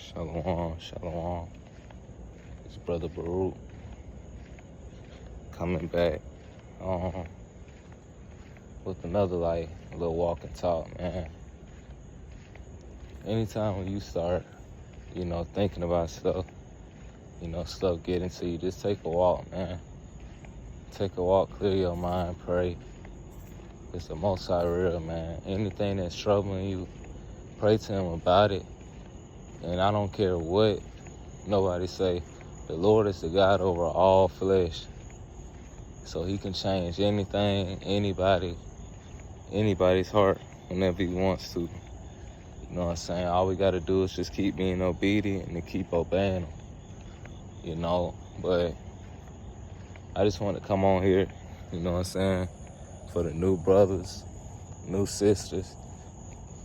Shalom, shalom. It's Brother Baruch coming back with another little walk and talk, man. Anytime when you start, thinking about stuff, stuff getting to you, just take a walk, man. Take a walk, clear your mind, pray. It's the Most High real, man. Anything that's troubling you, pray to Him about it. And I don't care what nobody say. The Lord is the God over all flesh. So He can change anything, anybody's heart whenever He wants to. You know what I'm saying? All we got to do is just keep being obedient and to keep obeying Him. But I just want to come on here, for the new brothers, new sisters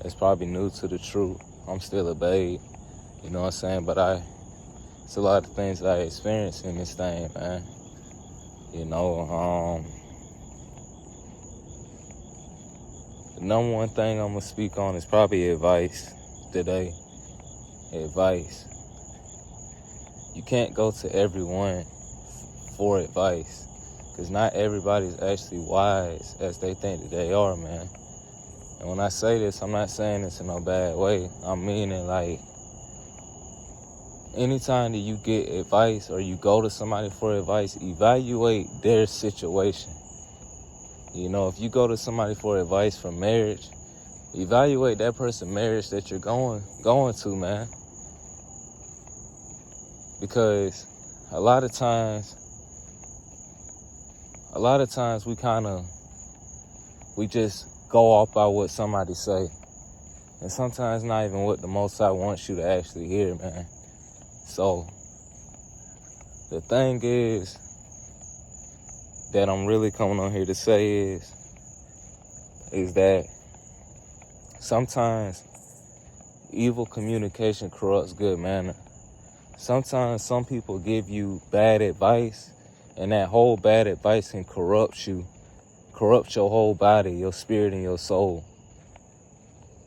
that's probably new to the truth. I'm still a babe, but it's a lot of things that I experienced in this thing, man. The number one thing I'm going to speak on is probably advice today. Advice. You can't go to everyone for advice, because not everybody's actually wise as they think that they are, man. And when I say this, I'm not saying this in no bad way. I'm meaning anytime that you get advice or you go to somebody for advice, evaluate their situation. If you go to somebody for advice for marriage, evaluate that person's marriage that you're going to, man. Because a lot of times we just go off by what somebody say. And sometimes not even what the Most High wants you to actually hear, man. So, the thing is that I'm really coming on here to say is that sometimes evil communication corrupts good manner. Sometimes some people give you bad advice, and that whole bad advice can corrupt your whole body, your spirit, and your soul.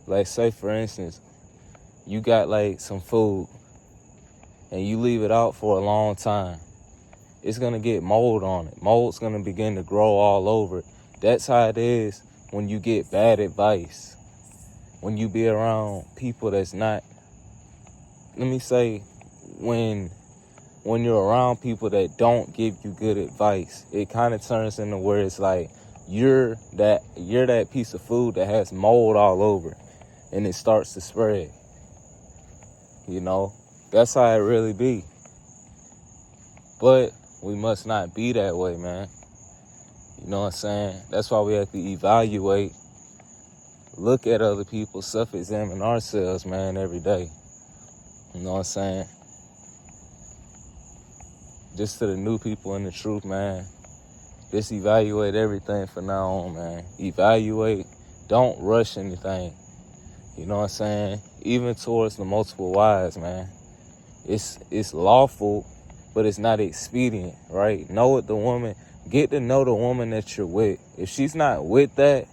Like, say, for instance, you got, some food, and you leave it out for a long time. It's going to get mold on it. Mold's going to begin to grow all over it. That's how it is when you get bad advice. When you be around people that's not, when you're around people that don't give you good advice, it kind of turns into where it's like you're that piece of food that has mold all over it, and it starts to spread. That's how it really be. But we must not be that way, man. You know what I'm saying? That's why we have to evaluate, look at other people, self-examine ourselves, man, every day. You know what I'm saying? Just to the new people in the truth, man, just evaluate everything from now on, man. Evaluate. Don't rush anything. You know what I'm saying? Even towards the multiple wives, man. It's lawful, but it's not expedient, right? Get to know the woman that you're with. If she's not with that,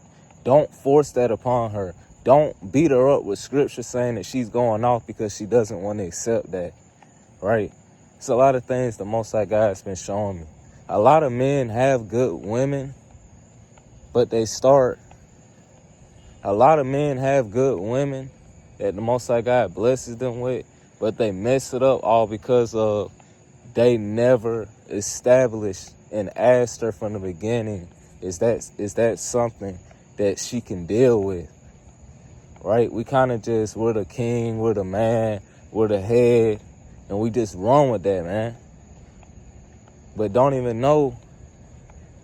don't force that upon her. Don't beat her up with scripture saying that she's going off because she doesn't want to accept that, right? It's a lot of things the Most High God's been showing me. A lot of men have good women, but a lot of men have good women that the Most High God blesses them with, but they mess it up all because of they never established and asked her from the beginning, is that something that she can deal with, right? We kind of we're the king, we're the man, we're the head, and we just run with that, man. But don't even know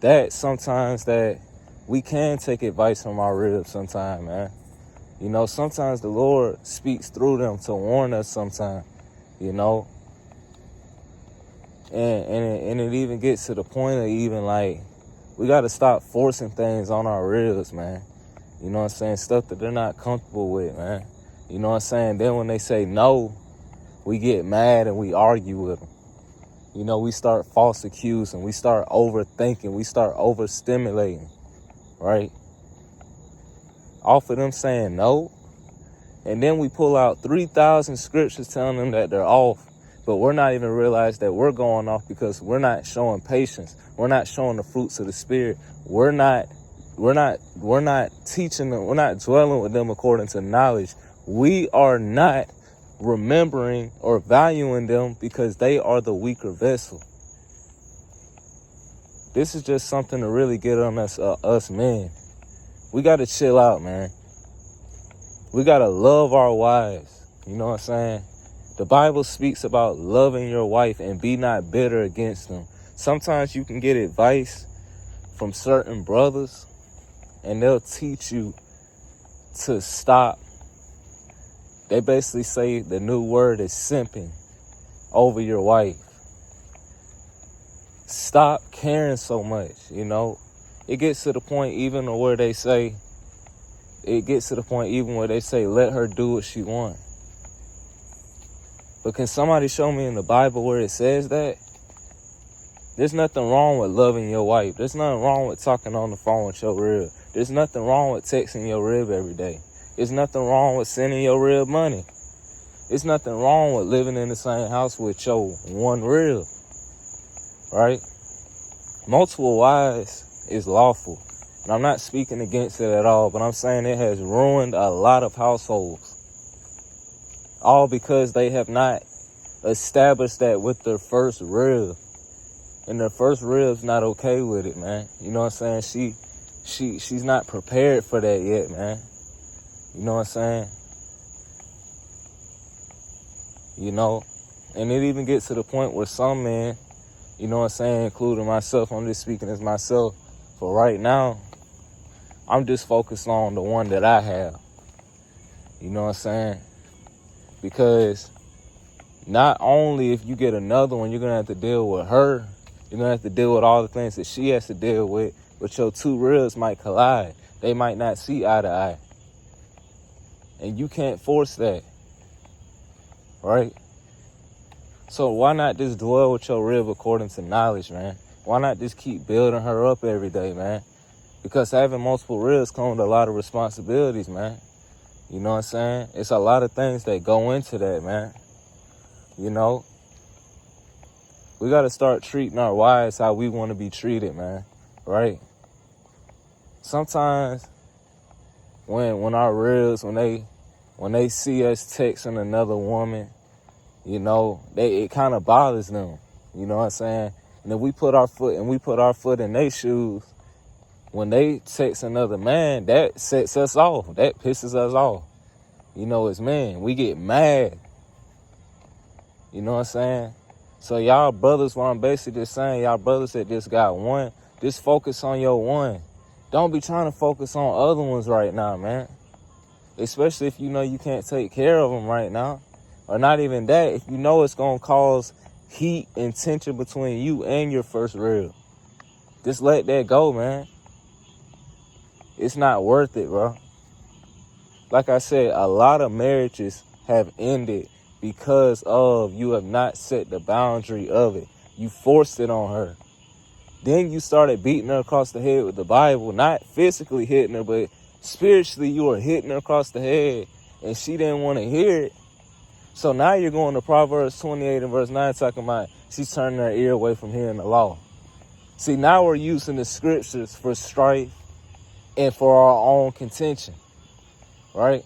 that sometimes that we can take advice from our ribs sometimes, man. Sometimes the Lord speaks through them to warn us sometimes, And it even gets to the point of we got to stop forcing things on our ribs, man. You know what I'm saying? Stuff that they're not comfortable with, man. You know what I'm saying? Then when they say no, we get mad and we argue with them. We start false accusing. We start overthinking. We start overstimulating, right? Off of them saying no, And then we pull out 3,000 scriptures telling them that they're off. But we're not even realize that we're going off because we're not showing patience. We're not showing the fruits of the Spirit. We're not teaching them. We're not dwelling with them according to knowledge. We are not remembering or valuing them because they are the weaker vessel. This is just something to really get on us men. We got to chill out, man. We got to love our wives. You know what I'm saying? The Bible speaks about loving your wife and be not bitter against them. Sometimes you can get advice from certain brothers and they'll teach you to stop. They basically say the new word is simping over your wife. Stop caring so much, you know. It gets to the point even where they say, let her do what she wants. But can somebody show me in the Bible where it says that? There's nothing wrong with loving your wife. There's nothing wrong with talking on the phone with your rib. There's nothing wrong with texting your rib every day. There's nothing wrong with sending your rib money. There's nothing wrong with living in the same house with your one rib. Right? Multiple wives is lawful. And I'm not speaking against it at all, but I'm saying it has ruined a lot of households. All because they have not established that with their first rib. And their first rib's not okay with it, man. You know what I'm saying? She's not prepared for that yet, man. You know what I'm saying? You know, and it even gets to the point where some men, you know what I'm saying, including myself, I'm just speaking as myself, for right now, I'm just focused on the one that I have. You know what I'm saying? Because not only if you get another one, you're going to have to deal with her. You're going to have to deal with all the things that she has to deal with. But your two ribs might collide. They might not see eye to eye. And you can't force that. Right? So why not just dwell with your rib according to knowledge, man? Why not just keep building her up every day, man? Because having multiple ribs comes with a lot of responsibilities, man. You know what I'm saying? It's a lot of things that go into that, man. You know? We got to start treating our wives how we want to be treated, man. Right? Sometimes when our ribs, when they see us texting another woman, you know, it kind of bothers them. You know what I'm saying? And if we put our foot in their shoes, when they text another man, that sets us off. That pisses us off. You know, as men, we get mad. You know what I'm saying? So y'all brothers, what I'm basically just saying, y'all brothers that just got one, just focus on your one. Don't be trying to focus on other ones right now, man. Especially if you know you can't take care of them right now. Or not even that, if you know it's going to cause heat and tension between you and your first rib. Just let that go, man. It's not worth it, bro. Like I said, a lot of marriages have ended because of you have not set the boundary of it. You forced it on her. Then you started beating her across the head with the Bible, not physically hitting her, but spiritually you were hitting her across the head, and she didn't want to hear it. So now you're going to Proverbs 28 and verse 9 talking about she's turning her ear away from hearing the law. See, now we're using the scriptures for strife and for our own contention, right?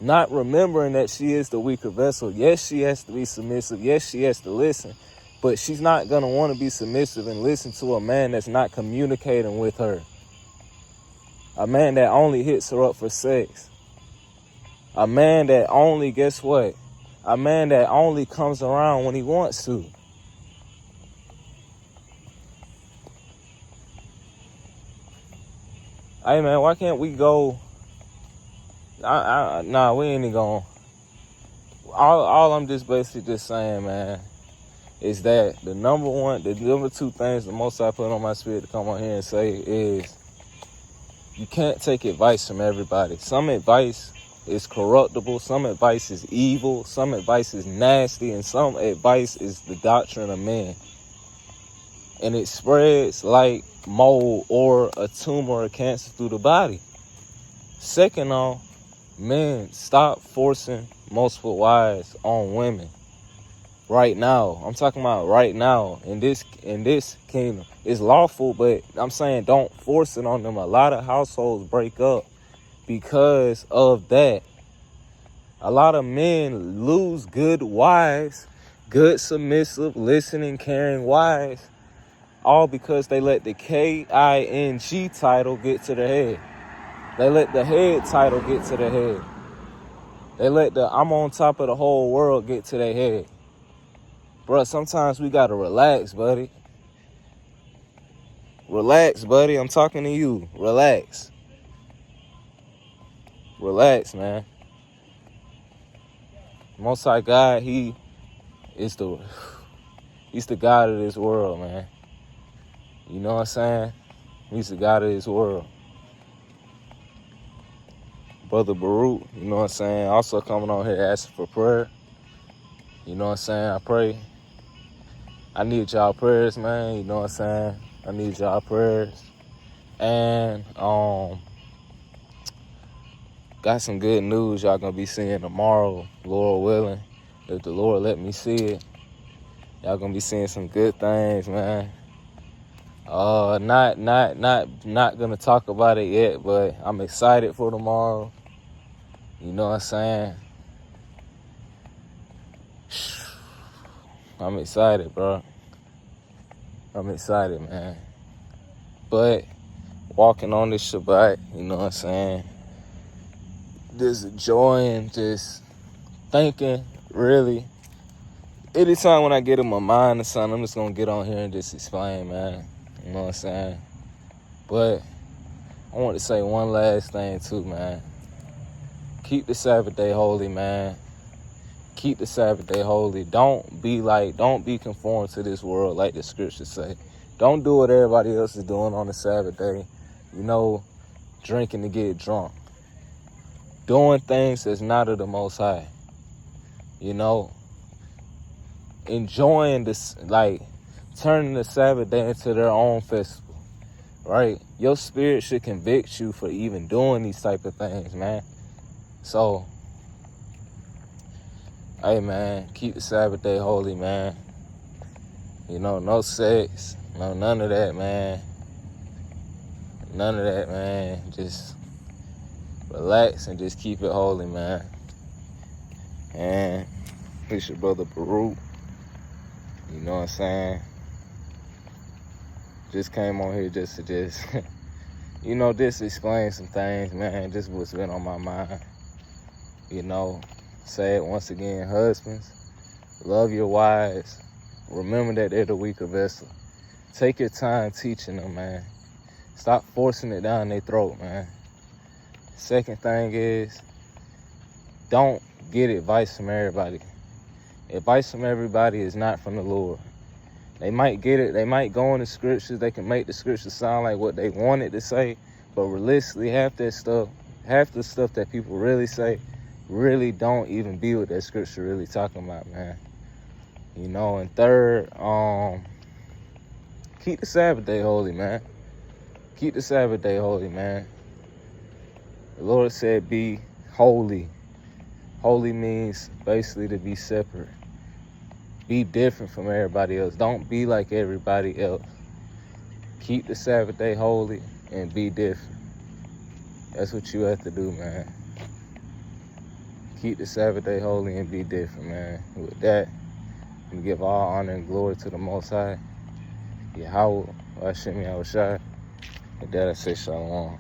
Not remembering that she is the weaker vessel. Yes, she has to be submissive. Yes, she has to listen. But she's not going to want to be submissive and listen to a man that's not communicating with her. A man that only hits her up for sex. A man that only, guess what? A man that only comes around when he wants to. Hey, man, why can't we go? Nah, we ain't even going. All I'm just basically just saying, man, is that the number two things the most I put on my spirit to come on here and say is you can't take advice from everybody. Some advice is corruptible, some advice is evil, some advice is nasty, and some advice is the doctrine of men. And it spreads like mold or a tumor or cancer through the body. Second off, Men, stop forcing multiple wives on women. Right now, I'm talking about right now in this kingdom. It's lawful, but I'm saying don't force it on them. A lot of households break up because of that. A lot of men lose good wives, good submissive, listening, caring wives, all because they let the King title get to their head. They let the head title get to their head. They let the I'm on top of the whole world get to their head. Bro, sometimes we gotta relax, buddy. Relax, buddy. I'm talking to you. Relax. Relax, man. Most High God, He's the God of this world, man. You know what I'm saying? He's the God of this world. Brother Baruch, you know what I'm saying? Also coming on here asking for prayer. You know what I'm saying? I pray. I need y'all prayers, man. You know what I'm saying? I need y'all prayers. And got some good news y'all gonna be seeing tomorrow, Lord willing. If the Lord let me see it, y'all gonna be seeing some good things, man. Not gonna talk about it yet, but I'm excited for tomorrow. You know what I'm saying? I'm excited, bro. I'm excited, man. But walking on this Shabbat, you know what I'm saying? Just enjoying, just thinking, really. Anytime when I get in my mind or something, I'm just gonna get on here and just explain, man. You know what I'm saying? But I want to say one last thing too, man. Keep the Sabbath day holy, man. Keep the Sabbath day holy. Don't be conformed to this world like the scriptures say. Don't do what everybody else is doing on the Sabbath day. You know, drinking to get drunk. Doing things that's not of the Most High. You know, enjoying this, like, turning the Sabbath day into their own festival, right? Your spirit should convict you for even doing these type of things, man. So, hey, man, keep the Sabbath day holy, man. You know, no sex, no none of that, man. None of that, man. Just relax and just keep it holy, man. And it's your brother Baruch. You know what I'm saying? Just came on here just to just explain some things, man. Just what's been on my mind. You know, say it once again, husbands, love your wives. Remember that they're the weaker vessel. Take your time teaching them, man. Stop forcing it down their throat, man. Second thing is, don't get advice from everybody. Advice from everybody is not from the Lord. They might get it. They might go in the scriptures. They can make the scriptures sound like what they want it to say. But realistically, half the stuff that people really say, really don't even be what that scripture really talking about, man. You know, and third, keep the Sabbath day holy, man. Keep the Sabbath day holy, man. The Lord said be holy. Holy means basically to be separate. Be different from everybody else. Don't be like everybody else. Keep the Sabbath day holy and be different. That's what you have to do, man. Keep the Sabbath day holy and be different, man. With that, we give all honor and glory to the Most High. Yahweh, Hashem Yahushua. With that, I say shalom.